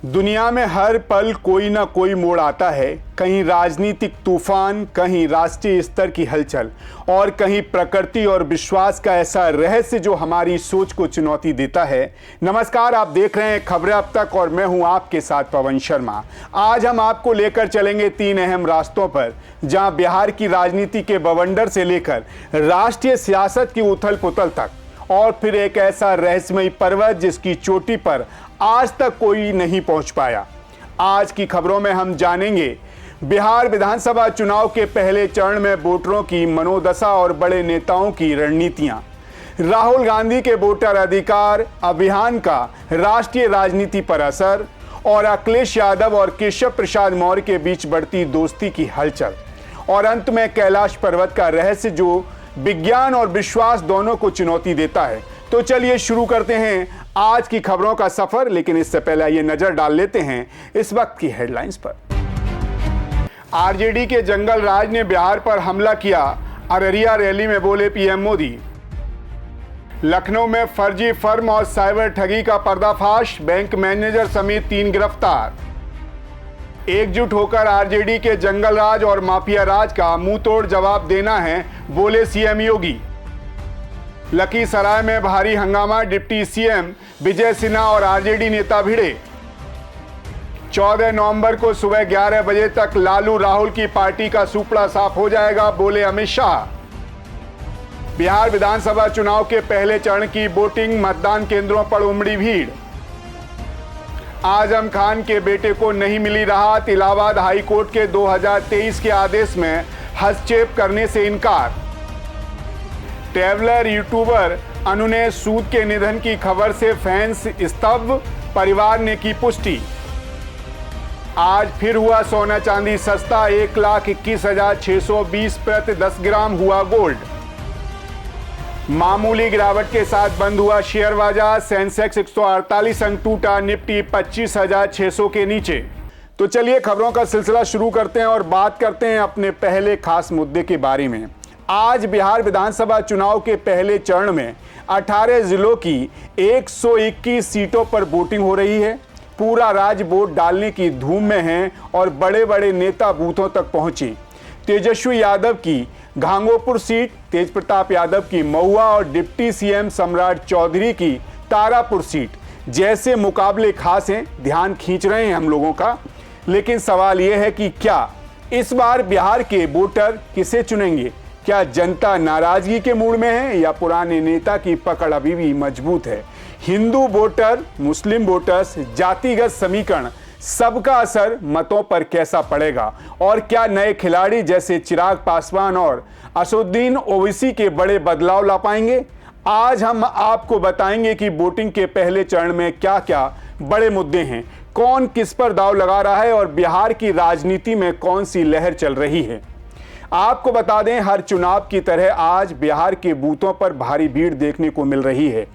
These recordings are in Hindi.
दुनिया में हर पल कोई ना कोई मोड़ आता है, कहीं राजनीतिक तूफान, कहीं राष्ट्रीय स्तर की हलचल और कहीं प्रकृति और विश्वास का ऐसा रहस्य जो हमारी सोच को चुनौती देता है। नमस्कार, आप देख रहे हैं खबरें अब तक और मैं हूं आपके साथ पवन शर्मा। आज हम आपको लेकर चलेंगे 3 अहम रास्तों पर, जहां बिहार की राजनीति के बवंडर से लेकर राष्ट्रीय सियासत की उथल पुथल तक, और फिर एक ऐसा रहस्यमयी पर्वत जिसकी चोटी पर आज तक कोई नहीं पहुंच पाया। आज की खबरों में हम जानेंगे बिहार विधानसभा चुनाव के पहले चरण में वोटरों की मनोदशा और बड़े नेताओं की रणनीतियां, राहुल गांधी के वोटर अधिकार अभियान का राष्ट्रीय राजनीति पर असर और अखिलेश यादव और केशव प्रसाद मौर्य के बीच बढ़ती दोस्ती की हलचल, और अंत में कैलाश पर्वत का रहस्य जो विज्ञान और विश्वास दोनों को चुनौती देता है। तो चलिए शुरू करते हैं आज की खबरों का सफर, लेकिन इससे पहले ये नजर डाल लेते हैं इस वक्त की हेडलाइंस पर। आरजेडी के जंगल राज ने बिहार पर हमला किया, अररिया रैली में बोले पीएम मोदी। लखनऊ में फर्जी फर्म और साइबर ठगी का पर्दाफाश, बैंक मैनेजर समेत 3 गिरफ्तार। एकजुट होकर आरजेडी के जंगल राज और माफिया राज का मुंह तोड़ जवाब देना है, बोले सीएम योगी। लखीसराय में भारी हंगामा, डिप्टी सीएम विजय सिन्हा और आरजेडी नेता भिड़े। 14 नवंबर को सुबह 11 बजे तक लालू राहुल की पार्टी का सुपड़ा साफ हो जाएगा, बोले अमित शाह। बिहार विधानसभा चुनाव के पहले चरण की वोटिंग, मतदान केंद्रों पर उमड़ी भीड़। आजम खान के बेटे को नहीं मिली राहत, इलाहाबाद हाई कोर्ट के 2023 के आदेश में हस्तक्षेप करने से इनकार। ट्रैवलर यूट्यूबर अनुने सूद के निधन की खबर से फैंस स्तब्ध, परिवार ने की पुष्टि। आज फिर हुआ सोना चांदी सस्ता, 1,21,620 प्रति 10 ग्राम हुआ गोल्ड। मामूली गिरावट के साथ बंद हुआ शेयर बाजार, सेंसेक्स 148 अंक टूटा, निफ्टी 25,600 के नीचे। तो चलिए खबरों का सिलसिला शुरू करते हैं और बात करते हैं अपने पहले खास मुद्दे के बारे में। आज बिहार विधानसभा चुनाव के पहले चरण में 18 जिलों की 121 सीटों पर वोटिंग हो रही है। पूरा राज्य वोट डालने की धूम में है और बड़े बड़े नेता बूथों तक पहुंचे। तेजस्वी यादव की घांगोपुर सीट, तेज प्रताप यादव की महुआ और डिप्टी सीएम सम्राट चौधरी की तारापुर सीट जैसे मुकाबले खास हैं, ध्यान खींच रहे हैं हम लोगों का। लेकिन सवाल यह है कि क्या इस बार बिहार के वोटर किसे चुनेंगे? क्या जनता नाराजगी के मूड में है या पुराने नेता की पकड़ अभी भी मजबूत है? हिंदू वोटर, मुस्लिम वोटर्स, जातिगत समीकरण, सबका असर मतों पर कैसा पड़ेगा? और क्या नए खिलाड़ी जैसे चिराग पासवान और असदुद्दीन ओवैसी के बड़े बदलाव ला पाएंगे? आज हम आपको बताएंगे कि वोटिंग के पहले चरण में क्या क्या बड़े मुद्दे हैं, कौन किस पर दांव लगा रहा है और बिहार की राजनीति में कौन सी लहर चल रही है। आपको बता दें, हर चुनाव की तरह आज बिहार के बूथों पर भारी भीड़ देखने को मिल रही है।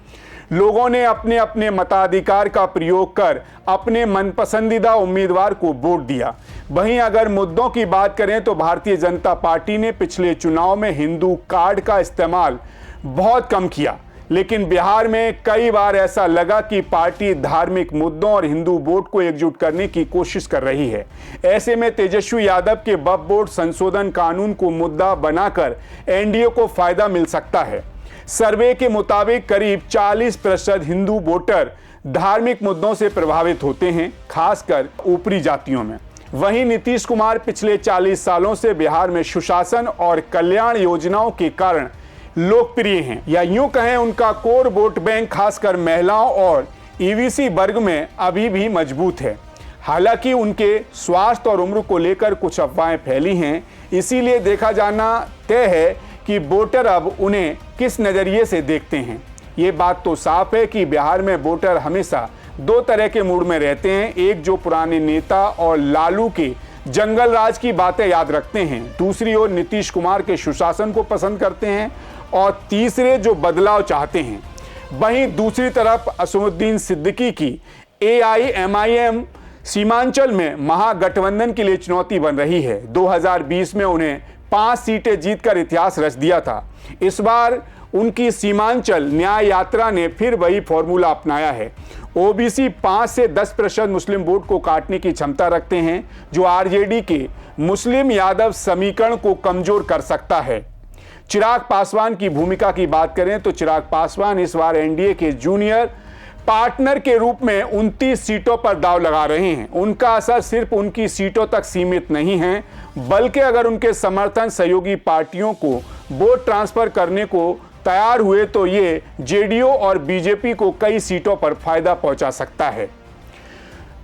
लोगों ने अपने अपने मताधिकार का प्रयोग कर अपने मनपसंदीदा उम्मीदवार को वोट दिया। वहीं अगर मुद्दों की बात करें तो भारतीय जनता पार्टी ने पिछले चुनाव में हिंदू कार्ड का इस्तेमाल बहुत कम किया, लेकिन बिहार में कई बार ऐसा लगा कि पार्टी धार्मिक मुद्दों और हिंदू वोट को एकजुट करने की कोशिश कर रही है। ऐसे में तेजस्वी यादव के वक्फ बोर्ड संशोधन कानून को मुद्दा बनाकर एनडीए को फायदा मिल सकता है। सर्वे के मुताबिक करीब 40% हिंदू वोटर धार्मिक मुद्दों से प्रभावित होते हैं, खासकर ऊपरी जातियों में। वहीं नीतीश कुमार पिछले 40 सालों से बिहार में सुशासन और कल्याण योजनाओं के कारण लोकप्रिय हैं, या यूं कहें उनका कोर वोट बैंक खासकर महिलाओं और ईबीसी वर्ग में अभी भी मजबूत है। हालांकि उनके स्वास्थ्य और उम्र को लेकर कुछ अफवाहें फैली हैं, इसीलिए देखा जाना तय है कि वोटर अब उन्हें किस नजरिए से देखते हैं। ये बात तो साफ है कि बिहार में वोटर हमेशा 2 तरह के मूड में रहते हैं। एक जो पुराने नेता और लालू के जंगल राज की बातें याद रखते हैं, दूसरी ओर नीतीश कुमार के सुशासन को पसंद करते हैं, और तीसरे जो बदलाव चाहते हैं। वहीं दूसरी तरफ असदुद्दीन सिद्दीकी की एआईएमआईएम सीमांचल में महागठबंधन के लिए चुनौती बन रही है। 2020 में उन्हें 5 सीटें जीतकर इतिहास रच दिया था। इस बार उनकी सीमांचल न्याय यात्रा ने फिर वही फॉर्मूला अपनाया है। ओबीसी 5 से 10% मुस्लिम वोट को काटने की क्षमता रखते हैं, जो आरजेडी के मुस्लिम यादव समीकरण को कमजोर कर सकता है। चिराग पासवान की भूमिका की बात करें तो चिराग पासवान इस बार एनडीए के जूनियर पार्टनर के रूप में 29 सीटों पर दांव लगा रहे हैं। उनका असर सिर्फ उनकी सीटों तक सीमित नहीं है, बल्कि अगर उनके समर्थन सहयोगी पार्टियों को वोट ट्रांसफर करने को तैयार हुए तो ये जेडीयू और बीजेपी को कई सीटों पर फायदा पहुंचा सकता है।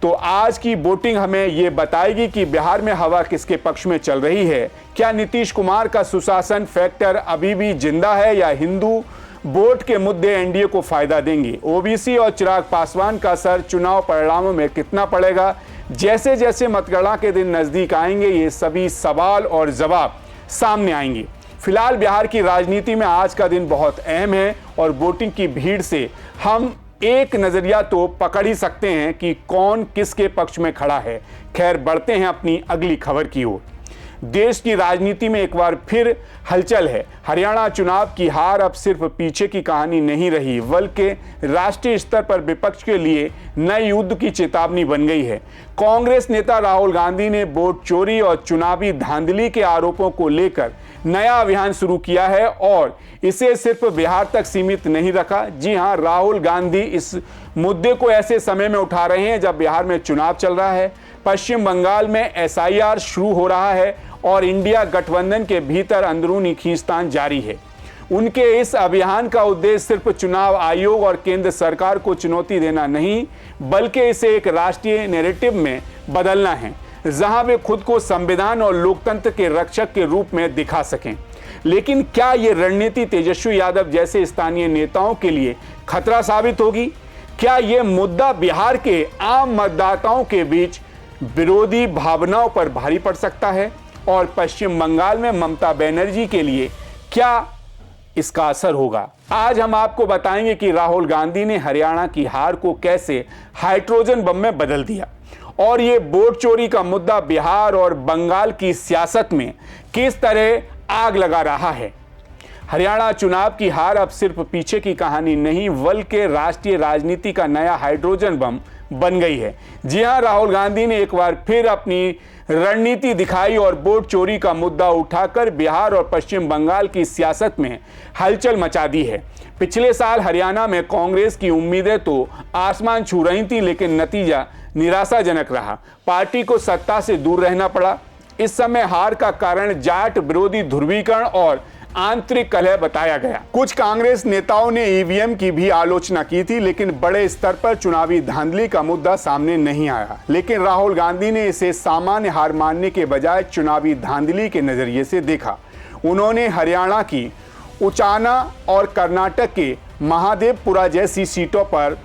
तो आज की वोटिंग हमें ये बताएगी कि बिहार में हवा किसके पक्ष में चल रही है। क्या नीतीश कुमार का सुशासन फैक्टर अभी भी जिंदा है या हिंदू वोट के मुद्दे एनडीए को फायदा देंगे। ओबीसी और चिराग पासवान का असर चुनाव परिणामों में कितना पड़ेगा। जैसे जैसे मतगणना के दिन नजदीक आएंगे ये सभी सवाल और जवाब सामने आएंगे। फिलहाल बिहार की राजनीति में आज का दिन बहुत अहम है और वोटिंग की भीड़ से हम एक नजरिया तो पकड़ ही सकते हैं कि कौन किसके पक्ष में खड़ा है। खैर, बढ़ते हैं अपनी अगली खबर की ओर। देश की राजनीति में एक बार फिर हलचल है। हरियाणा चुनाव की हार अब सिर्फ पीछे की कहानी नहीं रही, बल्कि राष्ट्रीय स्तर पर विपक्ष के लिए नए युद्ध की चेतावनी बन गई है। कांग्रेस नेता राहुल गांधी ने वोट चोरी और चुनावी धांधली के आरोपों को लेकर नया अभियान शुरू किया है और इसे सिर्फ बिहार तक सीमित नहीं रखा। जी हां, राहुल गांधी इस मुद्दे को ऐसे समय में उठा रहे हैं जब बिहार में चुनाव चल रहा है, पश्चिम बंगाल में एसआईआर शुरू हो रहा है और इंडिया गठबंधन के भीतर अंदरूनी खींचतान जारी है। उनके इस अभियान का उद्देश्य सिर्फ चुनाव आयोग और केंद्र सरकार को चुनौती देना नहीं, बल्कि इसे एक राष्ट्रीय नैरेटिव में बदलना है, जहां वे खुद को संविधान और लोकतंत्र के रक्षक के रूप में दिखा सकें। लेकिन क्या ये रणनीति तेजस्वी यादव जैसे स्थानीय नेताओं के लिए खतरा साबित होगी? क्या ये मुद्दा बिहार के आम मतदाताओं के बीच विरोधी भावनाओं पर भारी पड़ सकता है? और पश्चिम बंगाल में ममता बनर्जी के लिए क्या इसका असर होगा? आज हम आपको बताएंगे कि राहुल गांधी ने हरियाणा की हार को कैसे हाइड्रोजन बम में बदल दिया और ये वोट चोरी का मुद्दा बिहार और बंगाल की सियासत में किस तरह आग लगा रहा है। हरियाणा चुनाव की हार अब सिर्फ पीछे की कहानी नहीं, बल्कि राष्ट्रीय राजनीति का नया हाइड्रोजन बम बन गई है। जी हां, राहुल गांधी ने एक बार फिर अपनी रणनीति दिखाई और वोट चोरी का मुद्दा उठाकर बिहार और पश्चिम बंगाल की सियासत में हलचल मचा दी है। पिछले साल हरियाणा में कांग्रेस की उम्मीदें तो आसमान छू रही थी, लेकिन नतीजा निराशाजनक रहा। पार्टी को सत्ता से दूर रहना पड़ा। इस समय हार का कारण जाट विरोधी ध्रुवीकरण और आंतरिक कलह बताया गया। कुछ कांग्रेस नेताओं ने ईवीएम की भी आलोचना की थी, लेकिन बड़े स्तर पर चुनावी धांधली का मुद्दा सामने नहीं आया। लेकिन राहुल गांधी ने इसे सामान्य हार मानने के बजाय चुनावी धांधली के नजरिए से देखा। उन्होंने हरियाणा की उचाना और कर्नाटक के महादेवपुरा जैसी सीटों पर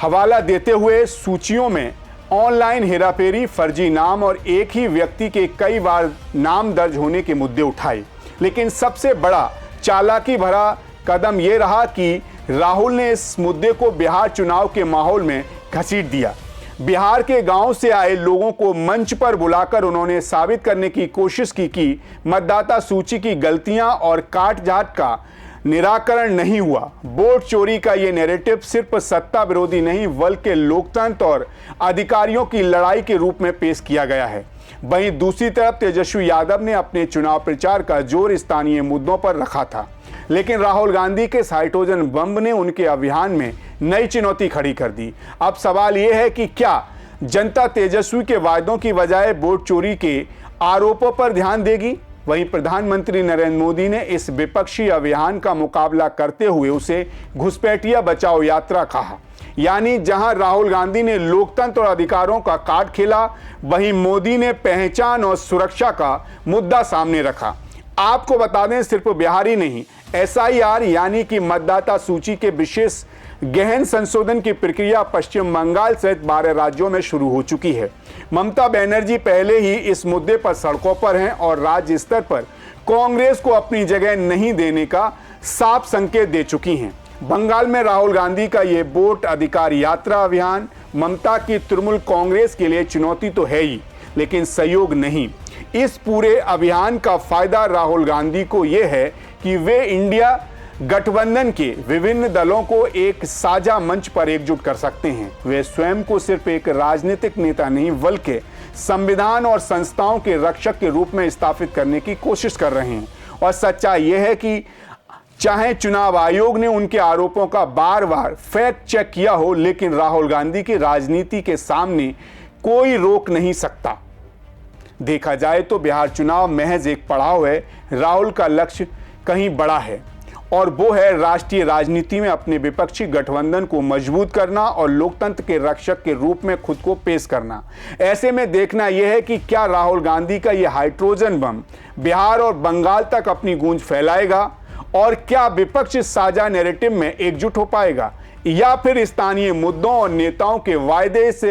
हवाला देते हुए सूचियों में ऑनलाइन हेराफेरी, फर्जी नाम और एक ही व्यक्ति के कई बार नाम दर्ज होने के मुद्दे उठाए। लेकिन सबसे बड़ा चालाकी भरा कदम यह रहा कि राहुल ने इस मुद्दे को बिहार चुनाव के माहौल में घसीट दिया। बिहार के गांव से आए लोगों को मंच पर बुलाकर उन्होंने साबित करने की कोशिश की कि मतदाता सूची की गलतियां और काट-छांट का निराकरण नहीं हुआ। वोट चोरी का ये नैरेटिव सिर्फ सत्ता विरोधी नहीं, बल्कि लोकतंत्र और अधिकारियों की लड़ाई के रूप में पेश किया गया है। वहीं दूसरी तरफ तेजस्वी यादव ने अपने चुनाव प्रचार का जोर स्थानीय मुद्दों पर रखा था, लेकिन राहुल गांधी के हाइड्रोजन बम ने उनके अभियान में नई चुनौती खड़ी कर दी। अब सवाल यह है कि क्या जनता तेजस्वी के वायदों की बजाय वोट चोरी के आरोपों पर ध्यान देगी? वहीं प्रधानमंत्री नरेंद्र मोदी ने इस विपक्षी अभियान का मुकाबला करते हुए उसे घुसपैठिया बचाओ यात्रा कहा। यानी जहां राहुल गांधी ने लोकतंत्र और अधिकारों का कार्ड खेला, वहीं मोदी ने पहचान और सुरक्षा का मुद्दा सामने रखा। आपको बता दें, सिर्फ बिहार ही नहीं, एसआईआर यानी कि मतदाता सूची के विशेष गहन संशोधन की प्रक्रिया पश्चिम बंगाल सहित 12 राज्यों में शुरू हो चुकी है। ममता बनर्जी पहले ही इस मुद्दे पर सड़कों पर हैं और राज्य स्तर पर कांग्रेस को अपनी जगह नहीं देने का साफ संकेत दे चुकी हैं। बंगाल में राहुल गांधी का ये वोट अधिकार यात्रा अभियान ममता की तृणमूल कांग्रेस के लिए चुनौती तो है ही, लेकिन सहयोग नहीं। इस पूरे अभियान का फायदा राहुल गांधी को यह है कि वे इंडिया गठबंधन के विभिन्न दलों को एक साझा मंच पर एकजुट कर सकते हैं। वे स्वयं को सिर्फ एक राजनीतिक नेता नहीं बल्कि संविधान और संस्थाओं के रक्षक के रूप में स्थापित करने की कोशिश कर रहे हैं। और सच्चाई यह है कि चाहे चुनाव आयोग ने उनके आरोपों का बार बार फैक्ट चेक किया हो, लेकिन राहुल गांधी की राजनीति के सामने कोई रोक नहीं सकता। देखा जाए तो बिहार चुनाव महज एक पड़ाव है। राहुल का लक्ष्य कहीं बड़ा है और वो है राष्ट्रीय राजनीति में अपने विपक्षी गठबंधन को मजबूत करना और लोकतंत्र के रक्षक के रूप में खुद को पेश करना। ऐसे में देखना यह है कि क्या राहुल गांधी का यह हाइड्रोजन बम बिहार और बंगाल तक अपनी गूंज फैलाएगा और क्या विपक्ष इस साझा नैरेटिव में एकजुट हो पाएगा, या फिर स्थानीय मुद्दों और नेताओं के वायदे इस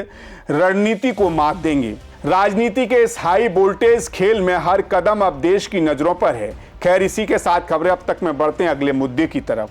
रणनीति को मात देंगे। राजनीति के इस हाई वोल्टेज खेल में हर कदम अब देश की नजरों पर है। खैर, इसी के साथ खबरें अब तक में बढ़ते हैं अगले मुद्दे की तरफ।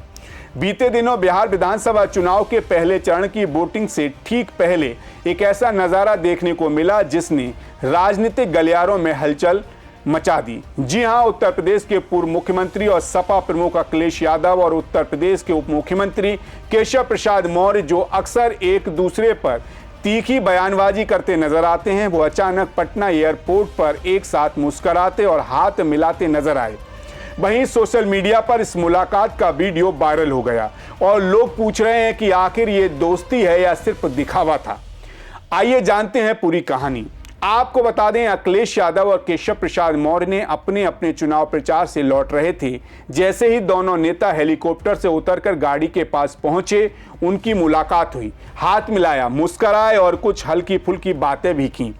बीते दिनों बिहार विधानसभा चुनाव के पहले चरण की वोटिंग से ठीक पहले एक ऐसा नजारा देखने को मिला जिसने राजनीतिक गलियारों में हलचल मचा दी। जी हां, उत्तर प्रदेश के पूर्व मुख्यमंत्री और सपा प्रमुख अखिलेश यादव और उत्तर प्रदेश के उप मुख्यमंत्री केशव प्रसाद मौर्य, जो अक्सर एक दूसरे पर तीखी बयानबाजी करते नजर आते हैं, वो अचानक पटना एयरपोर्ट पर एक साथ मुस्कुराते और हाथ मिलाते नजर आए। वहीं सोशल मीडिया पर इस मुलाकात का वीडियो वायरल हो गया और लोग पूछ रहे हैं कि आखिर ये दोस्ती है या सिर्फ दिखावा था। आइए जानते हैं पूरी कहानी। आपको बता दें, अखिलेश यादव और केशव प्रसाद मौर्य ने अपने अपने चुनाव प्रचार से लौट रहे थे। जैसे ही दोनों नेता हेलीकॉप्टर से उतरकर गाड़ी के पास पहुंचे, उनकी मुलाकात हुई, हाथ मिलाया, मुस्कुराए और कुछ हल्की फुल्की बातें भी की।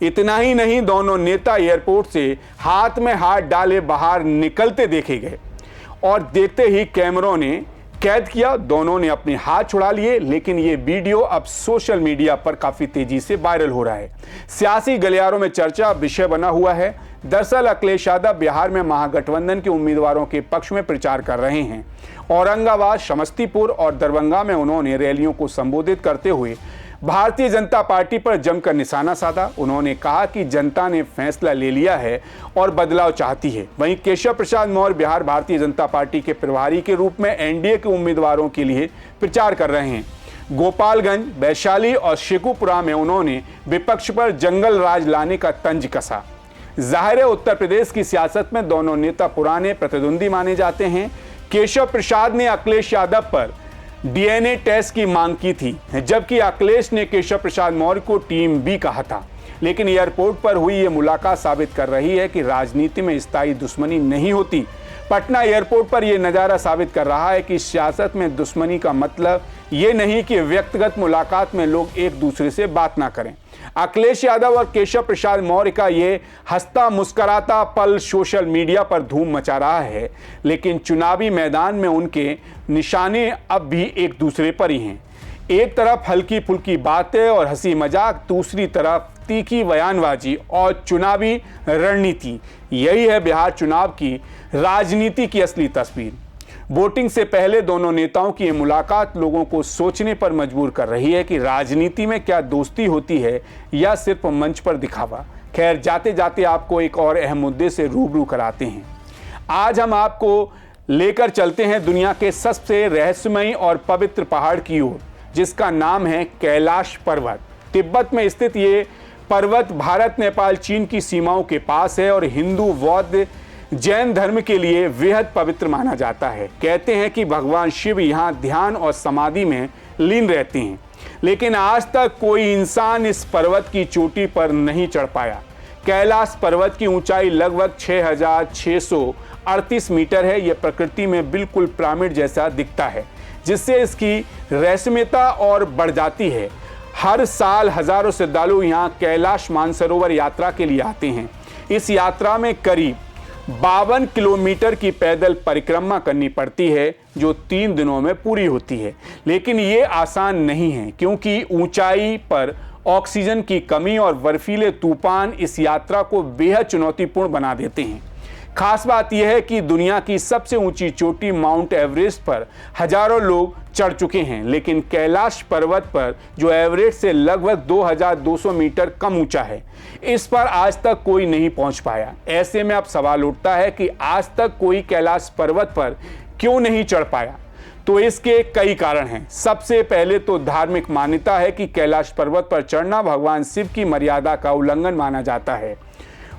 इतना ही नहीं, दोनों नेता एयरपोर्ट से हाथ में हाथ डाले बाहर निकलते देखे गए और देखते ही कैमरों ने कैद किया। दोनों ने अपने हाथ छुड़ा लिए, लेकिन ये वीडियो अब सोशल मीडिया पर काफी तेजी से वायरल हो रहा है। सियासी गलियारों में चर्चा विषय बना हुआ है। दरअसल अखिलेश यादव बिहार में महागठबंधन के उम्मीदवारों के पक्ष में प्रचार कर रहे हैं। औरंगाबाद, समस्तीपुर और दरभंगा में उन्होंने रैलियों को संबोधित करते हुए भारतीय जनता पार्टी पर जमकर निशाना साधा। उन्होंने कहा कि जनता ने फैसला ले लिया है और बदलाव चाहती है। वहीं केशव प्रसाद मौर्य बिहार भारतीय जनता पार्टी के प्रभारी के रूप में एनडीए के उम्मीदवारों के लिए प्रचार कर रहे हैं। गोपालगंज, वैशाली और शेखुपुरा में उन्होंने विपक्ष पर जंगल राज लाने का तंज कसा। जाहिर है, उत्तर प्रदेश की सियासत में दोनों नेता पुराने प्रतिद्वंदी माने जाते हैं। केशव प्रसाद ने अखिलेश यादव पर डीएनए टेस्ट की मांग की थी, जबकि अखिलेश ने केशव प्रसाद मौर्य को टीम बी कहा था। लेकिन एयरपोर्ट पर हुई ये मुलाकात साबित कर रही है कि राजनीति में स्थायी दुश्मनी नहीं होती। पटना एयरपोर्ट पर यह नज़ारा साबित कर रहा है कि सियासत में दुश्मनी का मतलब ये नहीं कि व्यक्तिगत मुलाकात में लोग एक दूसरे से बात ना करें। अखिलेश यादव और केशव प्रसाद मौर्य का ये हंसता मुस्कुराता पल सोशल मीडिया पर धूम मचा रहा है, लेकिन चुनावी मैदान में उनके निशाने अब भी एक दूसरे पर ही हैं। एक तरफ हल्की फुल्की बातें और हंसी मजाक, दूसरी तरफ तीखी बयानबाजी और चुनावी रणनीति। यही है बिहार चुनाव की राजनीति की असली तस्वीर। वोटिंग से पहले दोनों नेताओं की ये मुलाकात लोगों को सोचने पर मजबूर कर रही है कि राजनीति में क्या दोस्ती होती है या सिर्फ मंच पर दिखावा। खैर, जाते जाते आपको एक और अहम मुद्दे से रूबरू कराते हैं। आज हम आपको लेकर चलते हैं दुनिया के सबसे रहस्यमयी और पवित्र पहाड़ की ओर, जिसका नाम है कैलाश पर्वत। तिब्बत में स्थित ये पर्वत भारत, नेपाल, चीन की सीमाओं के पास है और हिंदू, बौद्ध, जैन धर्म के लिए बेहद पवित्र माना जाता है। कहते हैं कि भगवान शिव यहाँ ध्यान और समाधि में लीन रहते हैं, लेकिन आज तक कोई इंसान इस पर्वत की चोटी पर नहीं चढ़ पाया। कैलाश पर्वत की ऊंचाई लगभग 6,638 मीटर है। यह प्रकृति में बिल्कुल पिरामिड जैसा दिखता है, जिससे इसकी रहस्यमयता और बढ़ जाती है। हर साल हजारों श्रद्धालु यहाँ कैलाश मानसरोवर यात्रा के लिए आते हैं। इस यात्रा में करीब 52 किलोमीटर की पैदल परिक्रमा करनी पड़ती है, जो 3 दिनों में पूरी होती है। लेकिन ये आसान नहीं है, क्योंकि ऊंचाई पर ऑक्सीजन की कमी और बर्फीले तूफान इस यात्रा को बेहद चुनौतीपूर्ण बना देते हैं। खास बात यह है कि दुनिया की सबसे ऊंची चोटी माउंट एवरेस्ट पर हजारों लोग चढ़ चुके हैं, लेकिन कैलाश पर्वत पर, जो एवरेस्ट से लगभग 2200 मीटर कम ऊंचा है, इस पर आज तक कोई नहीं पहुंच पाया। ऐसे में अब सवाल उठता है कि आज तक कोई कैलाश पर्वत पर क्यों नहीं चढ़ पाया? तो इसके कई कारण हैं। सबसे पहले तो धार्मिक मान्यता है कि कैलाश पर्वत पर चढ़ना भगवान शिव की मर्यादा का उल्लंघन माना जाता है।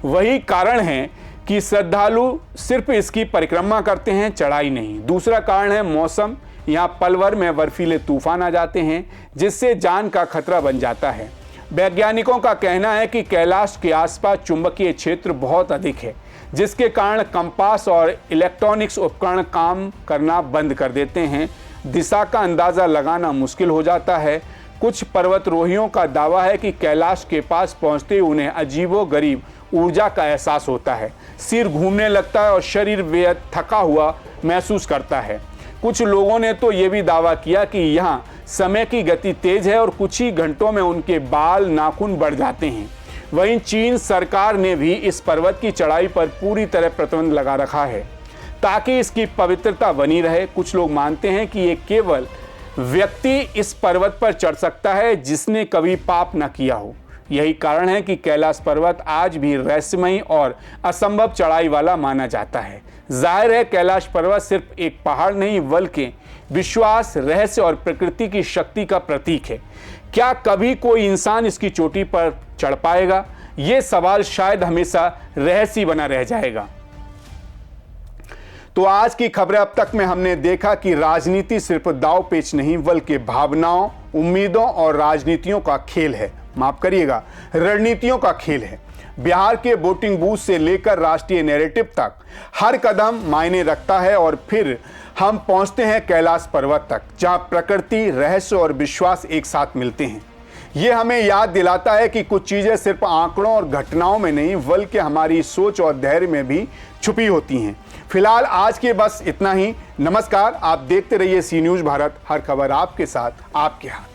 वही कारण है कि श्रद्धालु सिर्फ इसकी परिक्रमा करते हैं, चढ़ाई नहीं। दूसरा कारण है मौसम। यहाँ पलवर में बर्फीले तूफान आ जाते हैं जिससे जान का खतरा बन जाता है। वैज्ञानिकों का कहना है कि कैलाश के आसपास चुंबकीय क्षेत्र बहुत अधिक है, जिसके कारण कंपास और इलेक्ट्रॉनिक्स उपकरण काम करना बंद कर देते हैं। दिशा का अंदाज़ा लगाना मुश्किल हो जाता है। कुछ पर्वतारोहियों का दावा है कि कैलाश के पास पहुंचते ही उन्हें अजीबोगरीब ऊर्जा का एहसास होता है, सिर घूमने लगता है और शरीर बेहद थका हुआ महसूस करता है। कुछ लोगों ने तो ये भी दावा किया कि यहाँ समय की गति तेज है और कुछ ही घंटों में उनके बाल नाखून बढ़ जाते हैं। वहीं चीन सरकार ने भी इस पर्वत की चढ़ाई पर पूरी तरह प्रतिबंध लगा रखा है ताकि इसकी पवित्रता बनी रहे। कुछ लोग मानते हैं कि ये केवल व्यक्ति इस पर्वत पर चढ़ सकता है जिसने कभी पाप न किया हो। यही कारण है कि कैलाश पर्वत आज भी रहस्यमयी और असंभव चढ़ाई वाला माना जाता है। जाहिर है कैलाश पर्वत सिर्फ एक पहाड़ नहीं बल्कि विश्वास, रहस्य और प्रकृति की शक्ति का प्रतीक है। क्या कभी कोई इंसान इसकी चोटी पर चढ़ पाएगा? ये सवाल शायद हमेशा रहस्य बना रह जाएगा। तो आज की खबरें अब तक में हमने देखा कि राजनीति सिर्फ दाव पेच नहीं बल्कि भावनाओं, उम्मीदों और राजनीतियों का खेल है। माफ करिएगा, रणनीतियों का खेल है। बिहार के वोटिंग बूथ से लेकर राष्ट्रीय नैरेटिव तक हर कदम मायने रखता है और फिर हम पहुंचते हैं कैलाश पर्वत तक, जहां प्रकृति, रहस्य और विश्वास एक साथ मिलते हैं। ये हमें याद दिलाता है कि कुछ चीजें सिर्फ आंकड़ों और घटनाओं में नहीं बल्कि हमारी सोच और धैर्य में भी छुपी होती हैं। फिलहाल आज के बस इतना ही। नमस्कार। आप देखते रहिए सी न्यूज़ भारत, हर खबर आपके साथ, आपके हाथ।